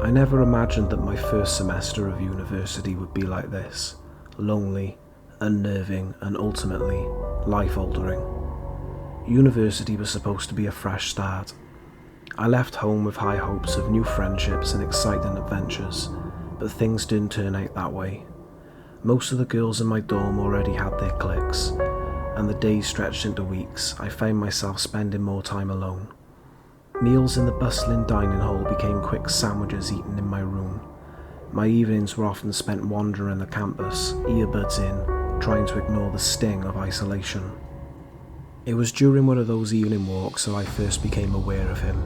I never imagined that my first semester of university would be like this, lonely, unnerving, and ultimately life-altering. University was supposed to be a fresh start. I left home with high hopes of new friendships and exciting adventures, but things didn't turn out that way. Most of the girls in my dorm already had their cliques, and the days stretched into weeks. I found myself spending more time alone. Meals in the bustling dining hall became quick sandwiches eaten in my room. My evenings were often spent wandering the campus, earbuds in, trying to ignore the sting of isolation. It was during one of those evening walks that I first became aware of him.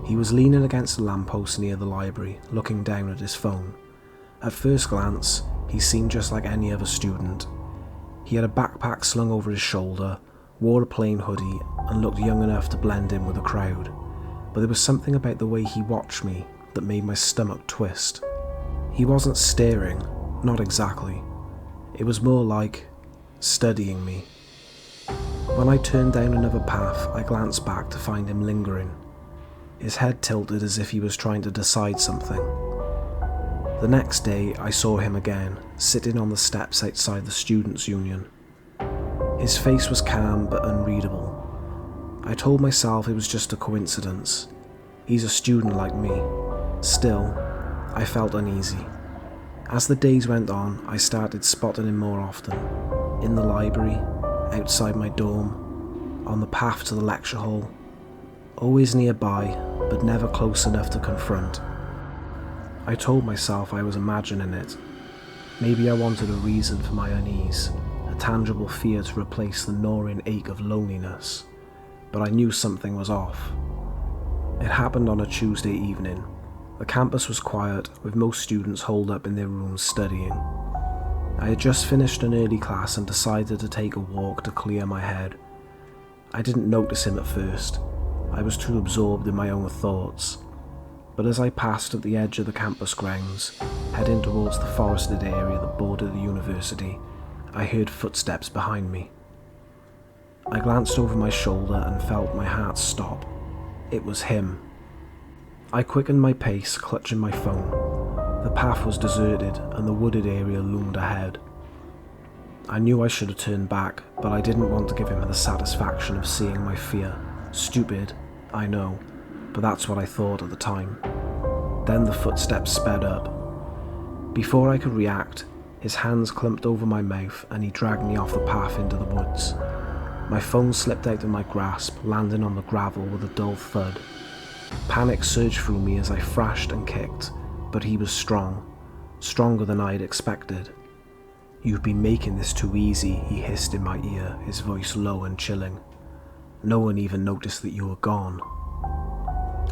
He was leaning against a lamppost near the library, looking down at his phone. At first glance, he seemed just like any other student. He had a backpack slung over his shoulder, wore a plain hoodie, and looked young enough to blend in with the crowd. But there was something about the way he watched me that made my stomach twist. He wasn't staring, not exactly. It was more like studying me. When I turned down another path, I glanced back to find him lingering. His head tilted as if he was trying to decide something. The next day, I saw him again, sitting on the steps outside the Students' Union. His face was calm but unreadable. I told myself it was just a coincidence. He's a student like me. Still, I felt uneasy. As the days went on, I started spotting him more often. In the library, outside my dorm, on the path to the lecture hall. Always nearby, but never close enough to confront. I told myself I was imagining it. Maybe I wanted a reason for my unease, a tangible fear to replace the gnawing ache of loneliness. But I knew something was off. It happened on a Tuesday evening. The campus was quiet, with most students holed up in their rooms studying. I had just finished an early class and decided to take a walk to clear my head. I didn't notice him at first. I was too absorbed in my own thoughts. But as I passed at the edge of the campus grounds, heading towards the forested area that bordered the university, I heard footsteps behind me. I glanced over my shoulder and felt my heart stop. It was him. I quickened my pace, clutching my phone. The path was deserted and the wooded area loomed ahead. I knew I should have turned back, but I didn't want to give him the satisfaction of seeing my fear. Stupid, I know, but that's what I thought at the time. Then the footsteps sped up. Before I could react, his hands clumped over my mouth and he dragged me off the path into the woods. My phone slipped out of my grasp, landing on the gravel with a dull thud. Panic surged through me as I thrashed and kicked, but he was strong, stronger than I had expected. "You've been making this too easy," he hissed in my ear, his voice low and chilling. "No one even noticed that you were gone."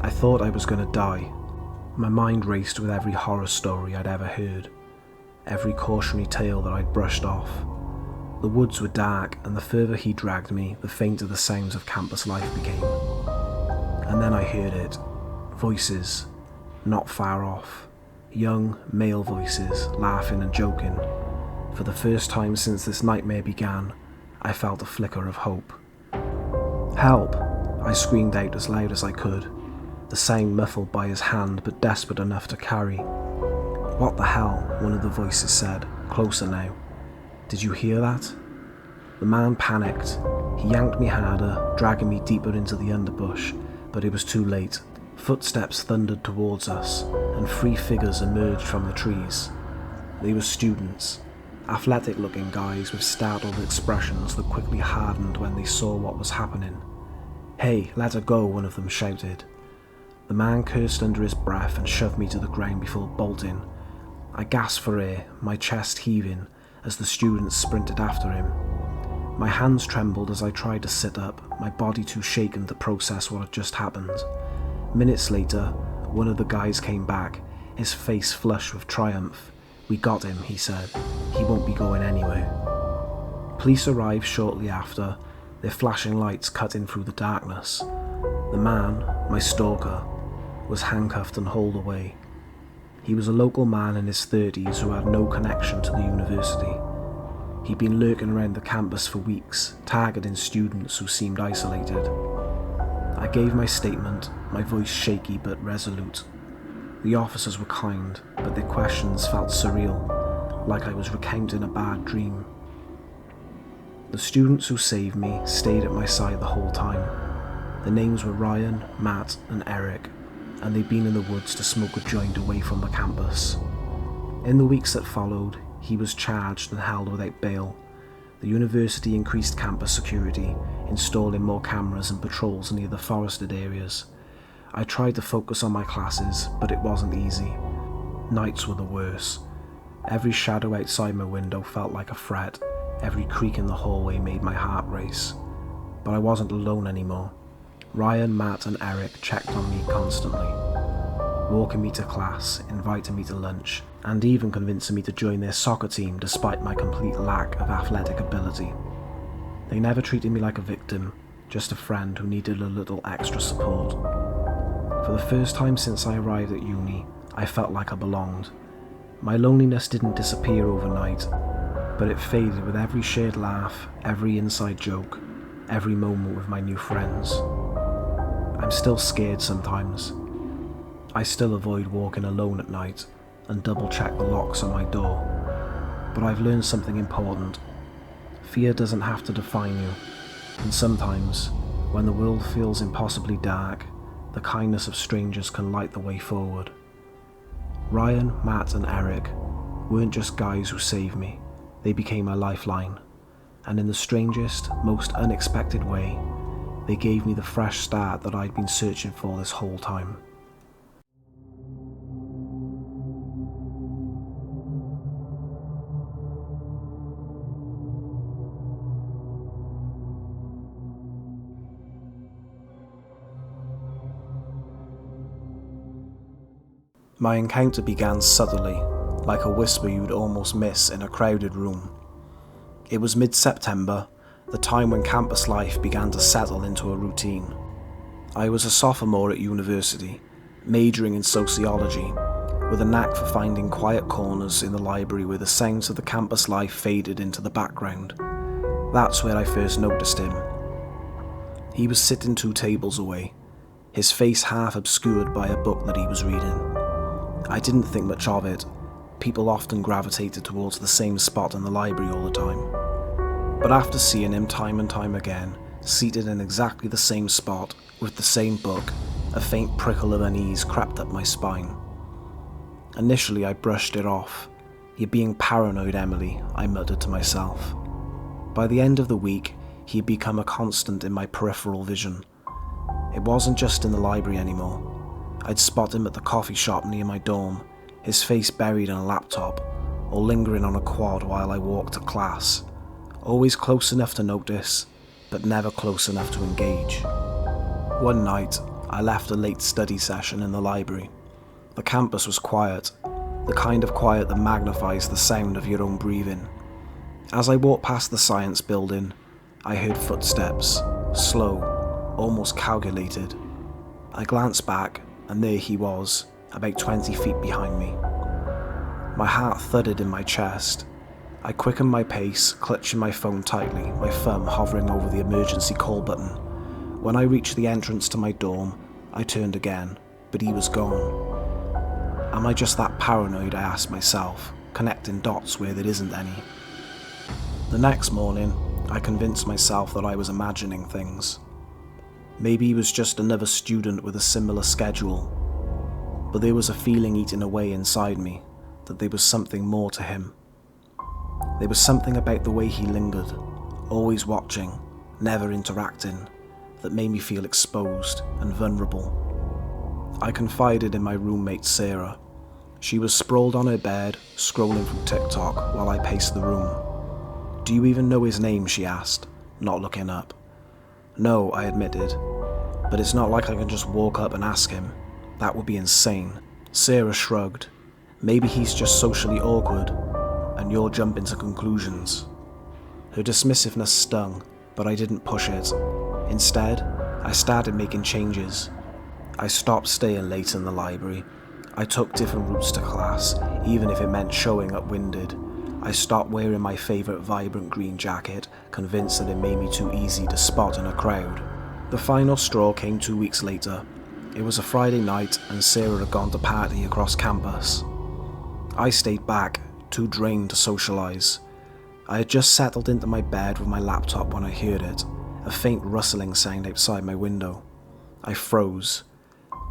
I thought I was going to die. My mind raced with every horror story I'd ever heard, every cautionary tale that I'd brushed off. The woods were dark, and the further he dragged me, the fainter the sounds of campus life became. And then I heard it. Voices, not far off. Young, male voices, laughing and joking. For the first time since this nightmare began, I felt a flicker of hope. "Help!" I screamed out as loud as I could, the sound muffled by his hand but desperate enough to carry. "What the hell?" one of the voices said, closer now. "Did you hear that?" The man panicked. He yanked me harder, dragging me deeper into the underbush, but it was too late. Footsteps thundered towards us, and 3 figures emerged from the trees. They were students, athletic-looking guys with startled expressions that quickly hardened when they saw what was happening. "Hey, let her go," one of them shouted. The man cursed under his breath and shoved me to the ground before bolting. I gasped for air, my chest heaving, as the students sprinted after him. My hands trembled as I tried to sit up, my body too shaken to process what had just happened. Minutes later, one of the guys came back, his face flushed with triumph. "We got him," he said. "He won't be going anywhere." Police arrived shortly after, their flashing lights cutting through the darkness. The man, my stalker, was handcuffed and hauled away. He was a local man in his 30s who had no connection to the university. He'd been lurking around the campus for weeks, targeting students who seemed isolated. I gave my statement, my voice shaky but resolute. The officers were kind, but their questions felt surreal, like I was recounting a bad dream. The students who saved me stayed at my side the whole time. Their names were Ryan, Matt, and Eric, and they'd been in the woods to smoke a joint away from the campus. In the weeks that followed, he was charged and held without bail. The university increased campus security, installing more cameras and patrols near the forested areas. I tried to focus on my classes, but it wasn't easy. Nights were the worst. Every shadow outside my window felt like a threat. Every creak in the hallway made my heart race. But I wasn't alone anymore. Ryan, Matt, and Eric checked on me constantly, walking me to class, inviting me to lunch, and even convincing me to join their soccer team despite my complete lack of athletic ability. They never treated me like a victim, just a friend who needed a little extra support. For the first time since I arrived at uni, I felt like I belonged. My loneliness didn't disappear overnight, but it faded with every shared laugh, every inside joke, every moment with my new friends. I'm still scared sometimes. I still avoid walking alone at night and double check the locks on my door. But I've learned something important. Fear doesn't have to define you, and sometimes, when the world feels impossibly dark, the kindness of strangers can light the way forward. Ryan, Matt, and Eric weren't just guys who saved me, they became my lifeline, and in the strangest, most unexpected way, they gave me the fresh start that I'd been searching for this whole time. My encounter began subtly, like a whisper you'd almost miss in a crowded room. It was mid-September, the time when campus life began to settle into a routine. I was a sophomore at university, majoring in sociology, with a knack for finding quiet corners in the library where the sounds of the campus life faded into the background. That's where I first noticed him. He was sitting 2 tables away, his face half obscured by a book that he was reading. I didn't think much of it. People often gravitated towards the same spot in the library all the time. But after seeing him time and time again, seated in exactly the same spot, with the same book, a faint prickle of unease crept up my spine. Initially I brushed it off. "You're being paranoid, Emily," I muttered to myself. By the end of the week, he had become a constant in my peripheral vision. It wasn't just in the library anymore. I'd spot him at the coffee shop near my dorm, his face buried in a laptop, or lingering on a quad while I walked to class. Always close enough to notice, but never close enough to engage. One night, I left a late study session in the library. The campus was quiet, the kind of quiet that magnifies the sound of your own breathing. As I walked past the science building, I heard footsteps, slow, almost calculated. I glanced back, and there he was, about 20 feet behind me. My heart thudded in my chest. I quickened my pace, clutching my phone tightly, my thumb hovering over the emergency call button. When I reached the entrance to my dorm, I turned again, but he was gone. Am I just that paranoid, I asked myself, connecting dots where there isn't any? The next morning, I convinced myself that I was imagining things. Maybe he was just another student with a similar schedule, but there was a feeling eating away inside me that there was something more to him. There was something about the way he lingered, always watching, never interacting, that made me feel exposed and vulnerable. I confided in my roommate Sarah. She was sprawled on her bed, scrolling through TikTok while I paced the room. "Do you even know his name?" she asked, not looking up. "No," I admitted, "but it's not like I can just walk up and ask him. That would be insane." Sarah shrugged. "Maybe he's just socially awkward, and you're jumping to conclusions." Her dismissiveness stung, but I didn't push it. Instead, I started making changes. I stopped staying late in the library. I took different routes to class, even if it meant showing up winded. I stopped wearing my favourite vibrant green jacket, convinced that it made me too easy to spot in a crowd. The final straw came 2 weeks later. It was a Friday night and Sarah had gone to party across campus. I stayed back, too drained to socialise. I had just settled into my bed with my laptop when I heard it, a faint rustling sound outside my window. I froze.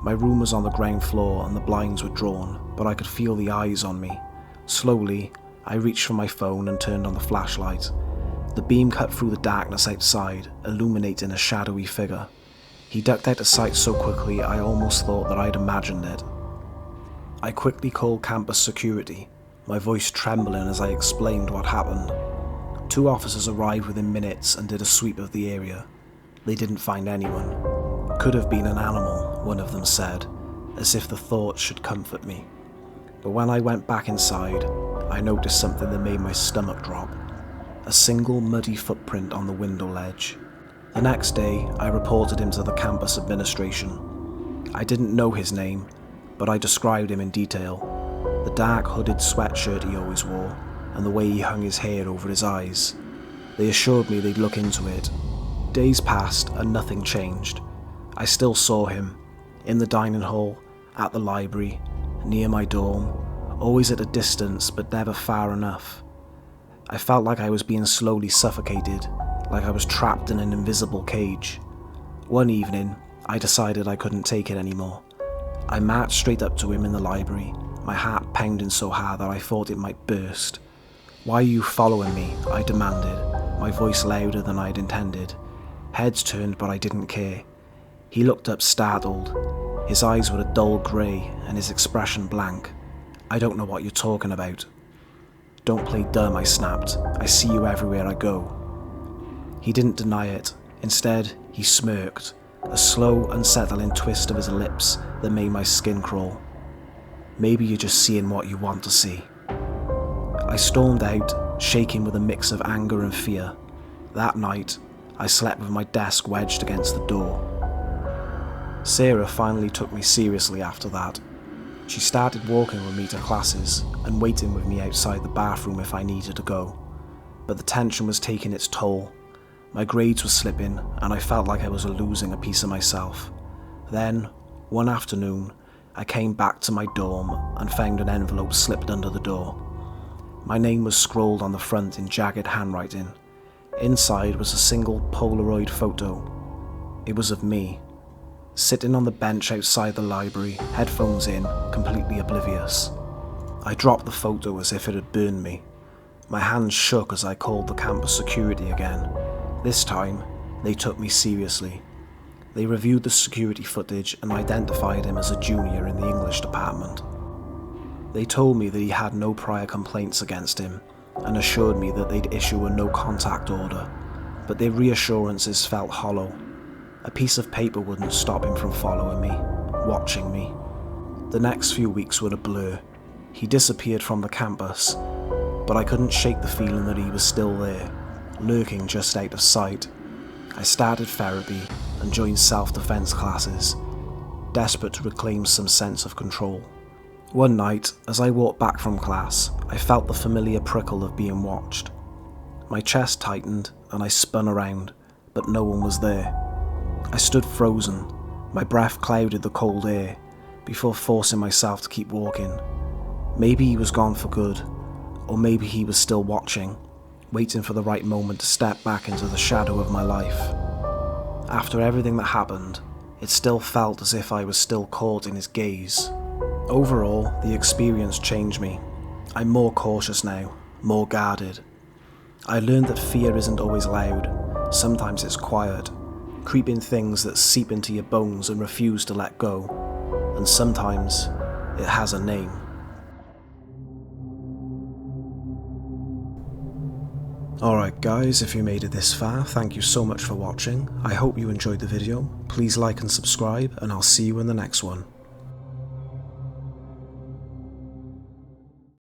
My room was on the ground floor and the blinds were drawn, but I could feel the eyes on me. Slowly, I reached for my phone and turned on the flashlight. The beam cut through the darkness outside, illuminating a shadowy figure. He ducked out of sight so quickly I almost thought that I'd imagined it. I quickly called campus security, my voice trembling as I explained what happened. 2 officers arrived within minutes and did a sweep of the area. They didn't find anyone. Could have been an animal, one of them said, as if the thought should comfort me. But when I went back inside, I noticed something that made my stomach drop. A single muddy footprint on the window ledge. The next day, I reported him to the campus administration. I didn't know his name, but I described him in detail. The dark hooded sweatshirt he always wore, and the way he hung his hair over his eyes. They assured me they'd look into it. Days passed and nothing changed. I still saw him, in the dining hall, at the library, near my dorm, always at a distance but never far enough. I felt like I was being slowly suffocated, like I was trapped in an invisible cage. One evening, I decided I couldn't take it anymore. I marched straight up to him in the library, my heart pounding so hard that I thought it might burst. "Why are you following me?" I demanded, my voice louder than I'd intended. Heads turned, but I didn't care. He looked up startled. His eyes were a dull grey and his expression blank. "I don't know what you're talking about." "Don't play dumb," I snapped. "I see you everywhere I go." He didn't deny it. Instead, he smirked, a slow, unsettling twist of his lips that made my skin crawl. "Maybe you're just seeing what you want to see." I stormed out, shaking with a mix of anger and fear. That night, I slept with my desk wedged against the door. Sarah finally took me seriously after that. She started walking with me to classes and waiting with me outside the bathroom if I needed to go. But the tension was taking its toll. My grades were slipping and I felt like I was losing a piece of myself. Then, one afternoon, I came back to my dorm and found an envelope slipped under the door. My name was scrawled on the front in jagged handwriting. Inside was a single Polaroid photo. It was of me, sitting on the bench outside the library, headphones in, completely oblivious. I dropped the photo as if it had burned me. My hands shook as I called the campus security again. This time, they took me seriously. They reviewed the security footage and identified him as a junior in the English department. They told me that he had no prior complaints against him and assured me that they'd issue a no-contact order, but their reassurances felt hollow. A piece of paper wouldn't stop him from following me, watching me. The next few weeks were a blur. He disappeared from the campus, but I couldn't shake the feeling that he was still there, lurking just out of sight. I started therapy and joined self-defense classes, desperate to reclaim some sense of control. One night, as I walked back from class, I felt the familiar prickle of being watched. My chest tightened and I spun around, but no one was there. I stood frozen, my breath clouded the cold air, before forcing myself to keep walking. Maybe he was gone for good, or maybe he was still watching, waiting for the right moment to step back into the shadow of my life. After everything that happened, it still felt as if I was still caught in his gaze. Overall, the experience changed me. I'm more cautious now, more guarded. I learned that fear isn't always loud, sometimes it's quiet, creeping things that seep into your bones and refuse to let go, and sometimes it has a name. Alright guys, if you made it this far, thank you so much for watching. I hope you enjoyed the video. Please like and subscribe, and I'll see you in the next one.